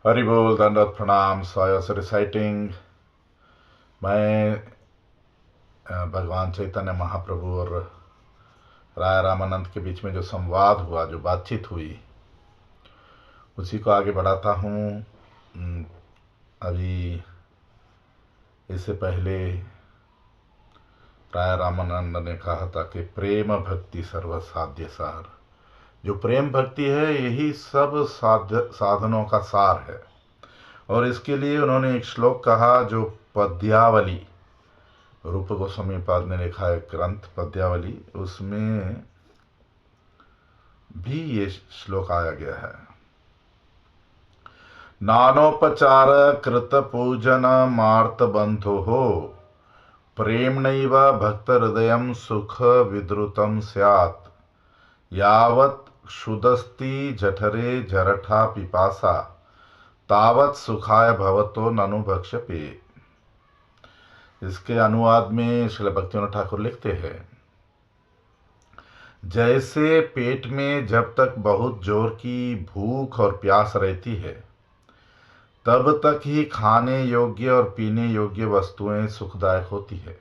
हरि बोल, दंडवत प्रणाम। सॉयस रिसाइटिंग। मैं भगवान चैतन्य महाप्रभु और राय रामानंद के बीच में जो संवाद हुआ, जो बातचीत हुई, उसी को आगे बढ़ाता हूँ। अभी इससे पहले राय रामानंद ने कहा था कि प्रेम भक्ति सर्व साध्य सार। जो प्रेम भक्ति है, यही सब साधनों का सार है। और इसके लिए उन्होंने एक श्लोक कहा, जो पद्यावली, रूप गोस्वामी पाद ने लिखा है ग्रंथ पद्यावली, उसमें भी ये श्लोक आया गया है। नानोपचार कृत पूजन मार्त बंधु हो, प्रेमणैव भक्त हृदय सुख विद्रुतम स्यात्, यावत् क्षुदस्ति जठरे जरठा पिपासा, तावत् सुखाय भवतो ननु भक्ष्यपे। इसके अनुवाद में श्रील भक्तिविनोद ठाकुर लिखते हैं, जैसे पेट में जब तक बहुत जोर की भूख और प्यास रहती है, तब तक ही खाने योग्य और पीने योग्य वस्तुएं सुखदायक होती है,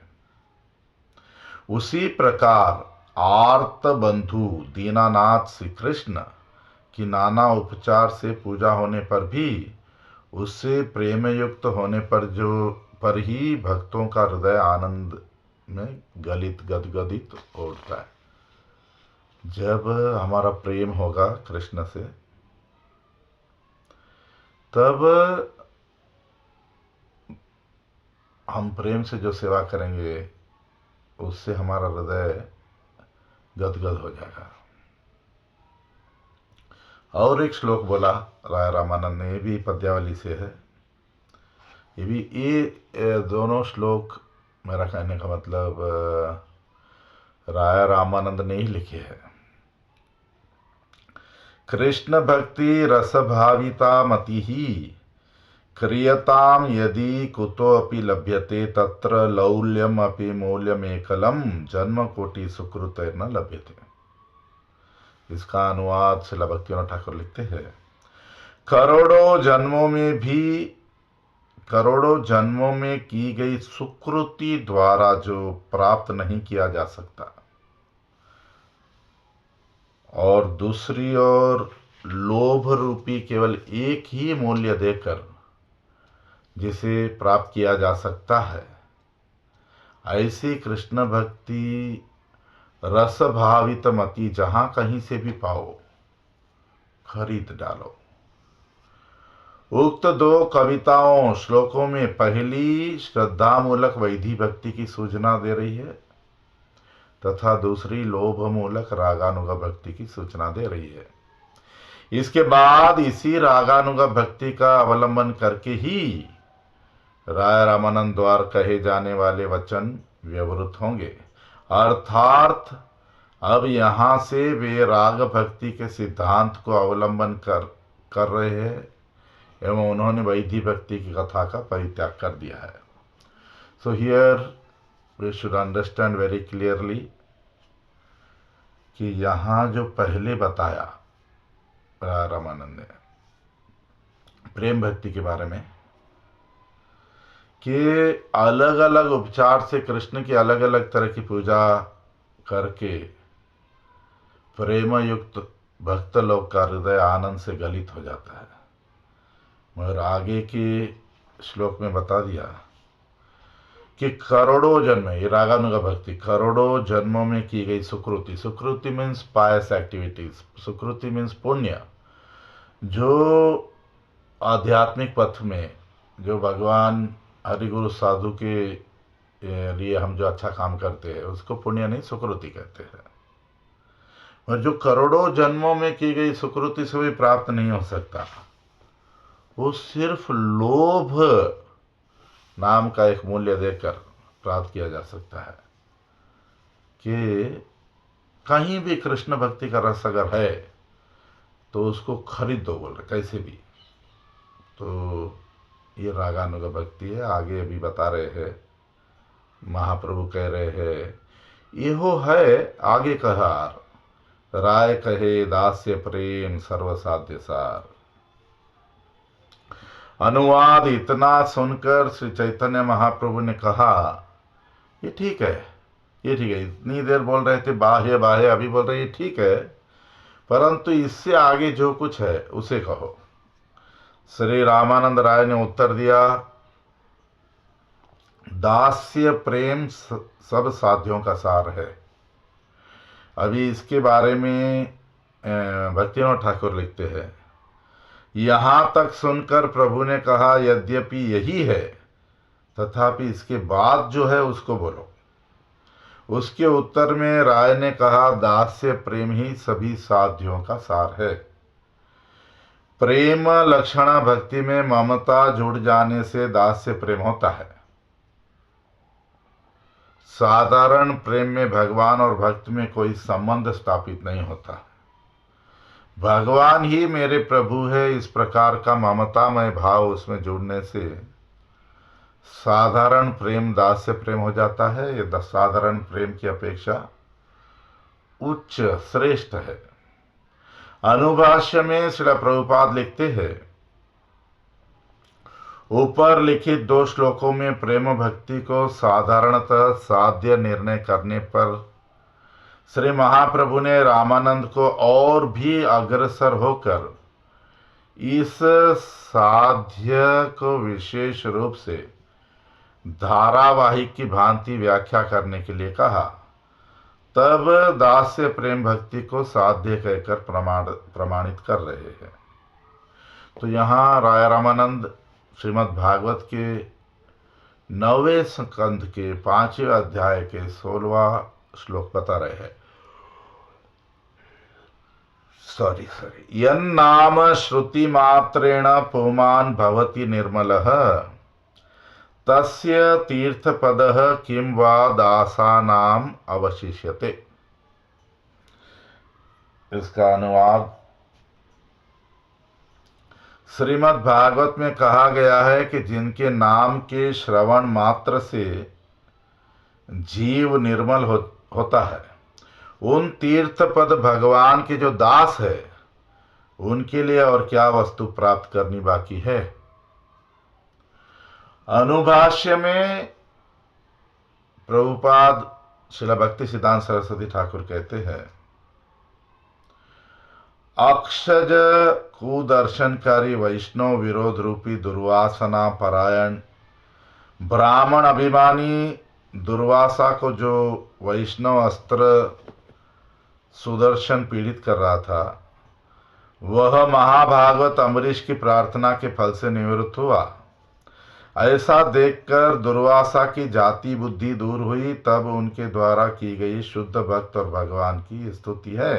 उसी प्रकार आर्त बंधु दीनानाथ श्री कृष्ण की नाना उपचार से पूजा होने पर भी, उससे प्रेम युक्त होने पर ही भक्तों का हृदय आनंद में गलित गदगदित उठता है। जब हमारा प्रेम होगा कृष्ण से, तब हम प्रेम से जो सेवा करेंगे, उससे हमारा हृदय गदगद हो जाएगा। और एक श्लोक बोला राय रामानंद ने, ये भी पद्यावली से है। ये दोनों श्लोक, मेरा कहने का मतलब, राय रामानंद ने ही लिखे हैं। कृष्ण भक्ति रस भाविता मति ही, क्रियताम यदि कुतोऽपि लभ्यते, तत्र लौल्यम अपि मूल्यमेकलम, जन्म कोटि सुकृत न लभ्यते। इसका अनुवाद श्रील भक्तिविनोद ठाकुर लिखते हैं, करोड़ों जन्मों में की गई सुकृति द्वारा जो प्राप्त नहीं किया जा सकता, और दूसरी ओर लोभ रूपी केवल एक ही मूल्य देकर जिसे प्राप्त किया जा सकता है, ऐसी कृष्ण भक्ति रस भावित मति जहां कहीं से भी पाओ, खरीद डालो। उक्त दो कविताओं श्लोकों में पहली श्रद्धामूलक वैधि भक्ति की सूचना दे रही है, तथा दूसरी लोभ मूलक रागानुग भक्ति की सूचना दे रही है। इसके बाद इसी रागानुग भक्ति का अवलंबन करके ही राय रामानंद द्वारा कहे जाने वाले वचन व्यवहृत होंगे। अर्थात अब यहाँ से वे राग भक्ति के सिद्धांत को अवलंबन कर रहे हैं, एवं उन्होंने वैधि भक्ति की कथा का परित्याग कर दिया है। So here we should understand very clearly कि यहाँ जो पहले बताया रामानंद ने प्रेम भक्ति के बारे में, कि अलग अलग उपचार से कृष्ण की अलग अलग तरह की पूजा करके प्रेम युक्त भक्त लोग का हृदय आनंद से गलित हो जाता है। मगर आगे के श्लोक में बता दिया कि करोड़ों जन्म, ये रागानुग भक्ति करोड़ों जन्मों में की गई सुकृति, सुकृति मीन्स पायस एक्टिविटीज, सुकृति मीन्स पुण्य, जो आध्यात्मिक पथ में, जो भगवान हरिगुरु साधु के लिए हम जो अच्छा काम करते हैं, उसको पुण्य नहीं सुकृति कहते हैं। और जो करोड़ों जन्मों में की गई सुकृति से भी प्राप्त नहीं हो सकता, वो सिर्फ लोभ नाम का एक मूल्य देकर प्राप्त किया जा सकता है। कि कहीं भी कृष्ण भक्ति का रस अगर है तो उसको खरीद दो, बोल रहे कैसे भी। तो ये रागानुग भक्ति है। आगे अभी बता रहे हैं, महाप्रभु कह रहे हैं, येहो है आगे कहा, राय कहे दास्य प्रेम सर्व साध्य सार। अनुवाद। इतना सुनकर श्री चैतन्य महाप्रभु ने कहा, ये ठीक है, ये ठीक है। इतनी देर बोल रहे थे बाह्य बाह्य, अभी बोल रहे ये ठीक है, परंतु इससे आगे जो कुछ है उसे कहो। श्री रामानंद राय ने उत्तर दिया, दास्य प्रेम सब साध्यों का सार है। अभी इसके बारे में भक्तिविनोद ठाकुर लिखते हैं, यहाँ तक सुनकर प्रभु ने कहा, यद्यपि यही है तथापि इसके बाद जो है उसको बोलो। उसके उत्तर में राय ने कहा, दास्य प्रेम ही सभी साध्यों का सार है। प्रेम लक्षणा भक्ति में ममता जुड़ जाने से दास्य प्रेम होता है। साधारण प्रेम में भगवान और भक्त में कोई संबंध स्थापित नहीं होता। भगवान ही मेरे प्रभु है, इस प्रकार का ममतामय भाव उसमें जुड़ने से साधारण प्रेम दास्य प्रेम हो जाता है। यह साधारण प्रेम की अपेक्षा उच्च श्रेष्ठ है। अनुभाष्य में श्रील प्रभुपाद लिखते हैं, ऊपर लिखित 2 श्लोकों में प्रेम भक्ति को साधारणतः साध्य निर्णय करने पर श्री महाप्रभु ने रामानंद को और भी अग्रसर होकर इस साध्य को विशेष रूप से धारावाहिक की भांति व्याख्या करने के लिए कहा। तब दास्य प्रेम भक्ति को साध्य कहकर प्रमाणित कर रहे हैं। तो यहाँ राय रामानंद श्रीमद् भागवत के 9वें स्कंध के 5वें अध्याय के 16वां श्लोक बता रहे हैं। सॉरी यन्नाम श्रुति मात्रेण पुमान् भवति निर्मलः तस्य तीर्थपदः किं वा दासानाम अवशिष्यते। इसका अनुवाद, श्रीमद् भागवत में कहा गया है कि जिनके नाम के श्रवण मात्र से जीव निर्मल होता है, उन तीर्थपद भगवान के जो दास है उनके लिए और क्या वस्तु प्राप्त करनी बाकी है। अनुभाष्य में प्रभुपाद श्रील भक्ति सिद्धांत सरस्वती ठाकुर कहते हैं, अक्षज कुदर्शनकारी वैष्णव विरोध रूपी दुर्वासना परायण ब्राह्मण अभिमानी दुर्वासा को जो वैष्णव अस्त्र सुदर्शन पीड़ित कर रहा था, वह महाभागवत अम्बरीश की प्रार्थना के फल से निवृत्त हुआ। ऐसा देखकर दुर्वासा की जाति बुद्धि दूर हुई। तब उनके द्वारा की गई शुद्ध भक्त और भगवान की स्तुति है।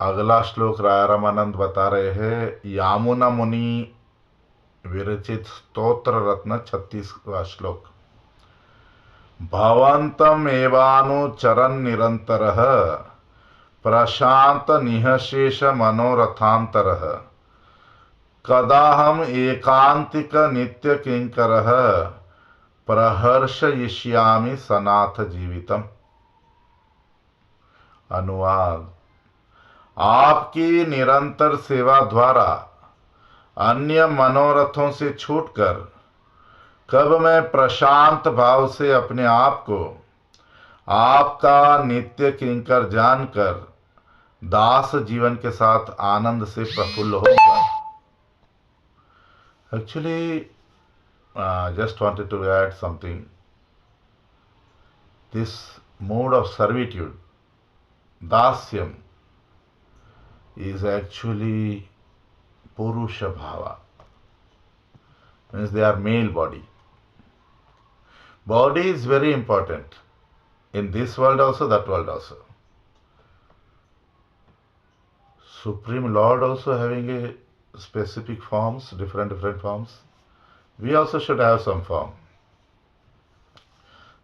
अगला श्लोक राय रामानंद बता रहे हैं, यामुना मुनि विरचित स्तोत्र रत्न 36वां श्लोक। भवन्तम एवानुचरन् निरन्तरः प्रशांत निःशेष मनोरथांतरः कदाहम एकांतिक नित्य किंकरः प्रहर्षयिष्यामि सनाथ जीवितम। अनुवाद, आपकी निरंतर सेवा द्वारा अन्य मनोरथों से छूटकर कब मैं प्रशांत भाव से अपने आप को आपका नित्य किंकर जानकर दास जीवन के साथ आनंद से प्रफुल्ल होगा। Actually, just wanted to add something. This mode of servitude, dasyam, is actually purusha bhava. Means they are male body. Body is very important in this world also, that world also. Supreme Lord also having a specific forms, different forms. We also should have some form.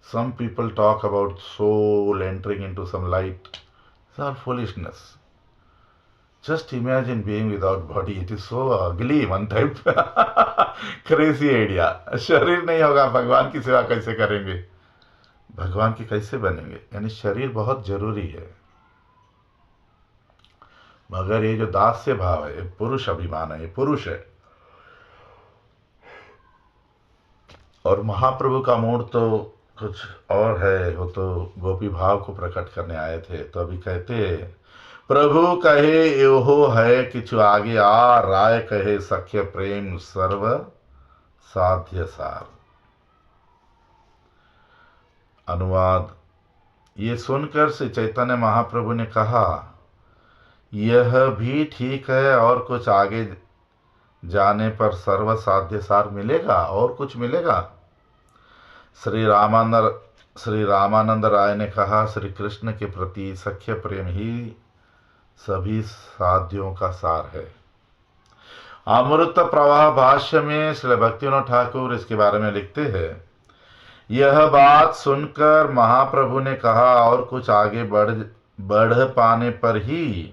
Some people talk about soul entering into some light. It's all foolishness. Just imagine being without body. It is so ugly, one type. Crazy idea. शरीर नहीं होगा, भगवान की सेवा कैसे करेंगे, भगवान के कैसे बनेंगे। यानी शरीर बहुत जरूरी है। मगर ये जो दास्य भाव है, ये पुरुष अभिमान है, ये पुरुष है। और महाप्रभु का मूड तो कुछ और है, वो तो गोपी भाव को प्रकट करने आए थे। तो अभी कहते हैं, प्रभु कहे एहो है किछु आगे आ, राय कहे सख्य प्रेम सर्व साध्य सार। अनुवाद, ये सुनकर श्री चैतन्य महाप्रभु ने कहा, यह भी ठीक है, और कुछ आगे जाने पर सर्व साध्य सार मिलेगा, और कुछ मिलेगा। श्री रामानंद राय ने कहा, श्री कृष्ण के प्रति सख्य प्रेम ही सभी साध्यों का सार है। अमृत प्रवाह भाष्य में श्री भक्तिविनोद ठाकुर इसके बारे में लिखते हैं, यह बात सुनकर महाप्रभु ने कहा, और कुछ आगे बढ़ पाने पर ही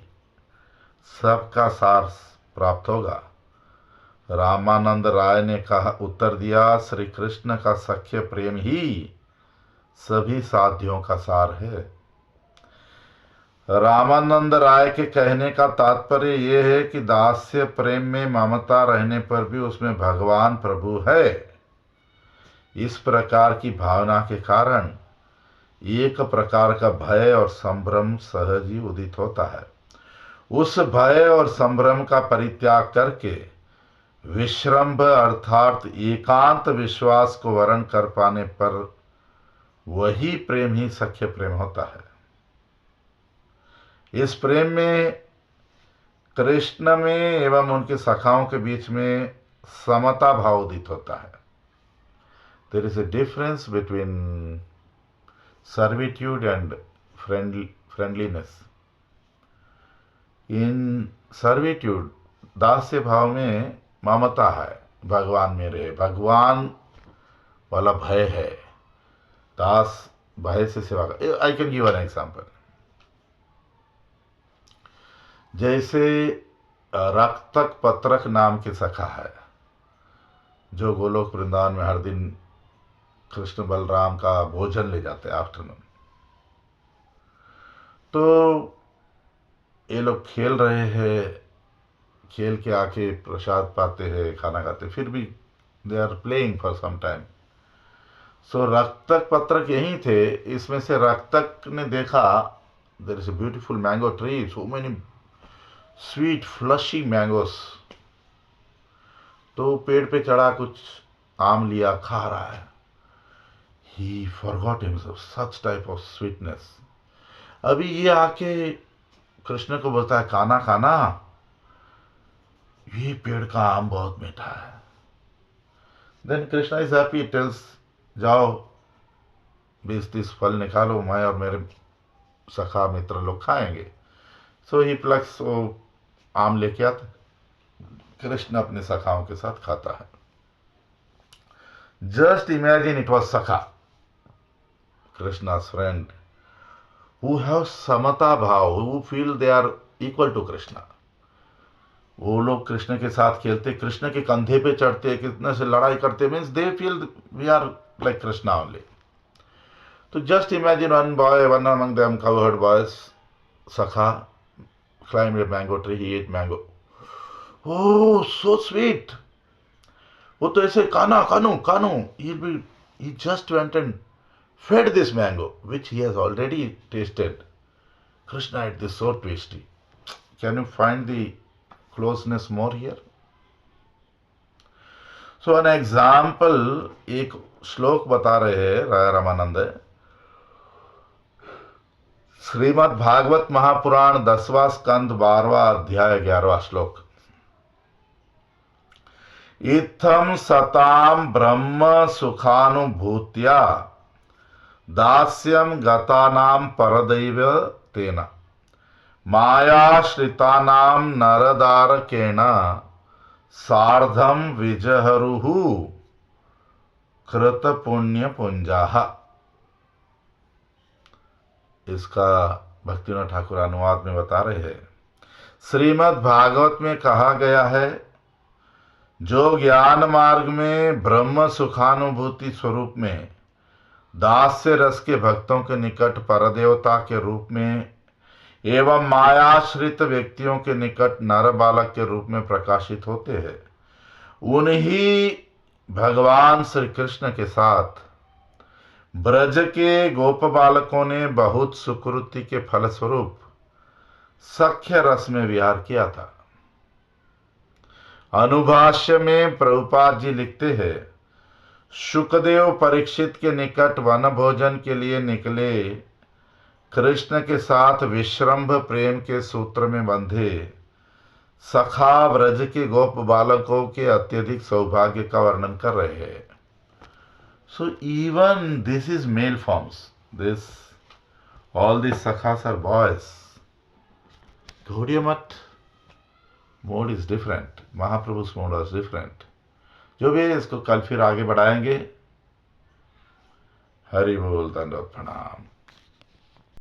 सबका सार प्राप्त होगा। रामानंद राय ने कहा, उत्तर दिया, श्री कृष्ण का सख्य प्रेम ही सभी साध्यों का सार है। रामानंद राय के कहने का तात्पर्य यह है कि दास्य प्रेम में ममता रहने पर भी उसमें भगवान प्रभु है। इस प्रकार की भावना के कारण एक प्रकार का भय और संभ्रम सहज ही उदित होता है। उस भय और संभ्रम का परित्याग करके विश्रम्भ अर्थात एकांत विश्वास को वर्ण कर पाने पर वही प्रेम ही सख्य प्रेम होता है। इस प्रेम में कृष्ण में एवं उनके सखाओं के बीच में समता भाव उदित होता है। There is a difference between servitude and friendliness. In servitude, दास्य भाव में ममता है, भगवान मेरे, भगवान वाला भय है, दास भय से सेवा कर। I can give an example. जैसे रक्तक पत्रक नाम के सखा है, जो गोलोक वृंदावन में हर दिन कृष्ण बलराम का भोजन ले जाते हैं आफ्टरनून। तो ये लोग खेल रहे हैं, खेल के आके प्रसाद पाते हैं, खाना खाते, फिर भी they are playing for some time. So रक्तक पत्रक यही थे। इसमें से रक्तक ने देखा, there is a beautiful mango tree, so many sweet fleshy mangoes. तो पेड़ पे चढ़ा, कुछ आम लिया, खा रहा है। ही forgot himself, such type of sweetness. अभी ये आके कृष्ण को बोलता है, खाना खाना, ये पेड़ का आम बहुत मीठा है। Then Krishna is happy, tells, जाओ 20-30 फल निकालो, मैं और मेरे सखा मित्र लोग खाएंगे। सो ही प्लक्स वो आम लेके आता, कृष्ण अपने सखाओं के साथ खाता है। जस्ट इमेजिन, इट वॉज सखा, कृष्णा's friend, who have समता भाव, who feel they are equal to Krishna. वो लोग कृष्ण के साथ खेलते, कृष्ण के कंधे पे चढ़ते, कितने से लड़ाई करते, means they feel we are like Krishna only. तो just imagine one boy, one among them cowherd boys, सखा, climbed a mango tree, he ate mango. Oh, so sweet. वो तो ऐसे कानो, he just went and fed this mango, which he has already tasted. Krishna ate this so tasty. Can you find the closeness more here? So an example, एक श्लोक बता रहे हैं राय रामानंद, श्रीमद् भागवत महापुराण 10वां स्कंद 12वां अध्याय 11वां श्लोक। इत्थम सताम ब्रह्म सुखानुभूत्या दास्यम गतानाम परदैव तेन मायाश्रितानाम नरदारकेण सार्धम विजहरुहु कृत पुण्य पुंजाः। इसका भक्तिविनोद ठाकुर अनुवाद में बता रहे हैं, श्रीमद् भागवत में कहा गया है, जो ज्ञान मार्ग में ब्रह्म सुखानुभूति स्वरूप में दास्य रस के भक्तों के निकट परदेवता के रूप में एवं मायाश्रित व्यक्तियों के निकट नर बालक के रूप में प्रकाशित होते हैं। उन्हीं भगवान श्री कृष्ण के साथ ब्रज के गोप बालकों ने बहुत सुकृति के फलस्वरूप सख्य रस में विहार किया था। अनुभाष्य में प्रभुपाद जी लिखते हैं, शुकदेव परीक्षित के निकट वन भोजन के लिए निकले कृष्ण के साथ विश्रम्भ प्रेम के सूत्र में बंधे सखा व्रज के गोप बालकों के अत्यधिक सौभाग्य का वर्णन कर रहे हैं। So even this is male forms, this all this सखास are boys. Gaudiya Math mode is different, Mahaprabhu's mode is different. जो भी है इसको कल फिर आगे बढ़ाएंगे। हरि बोल, दंडवत प्रणाम।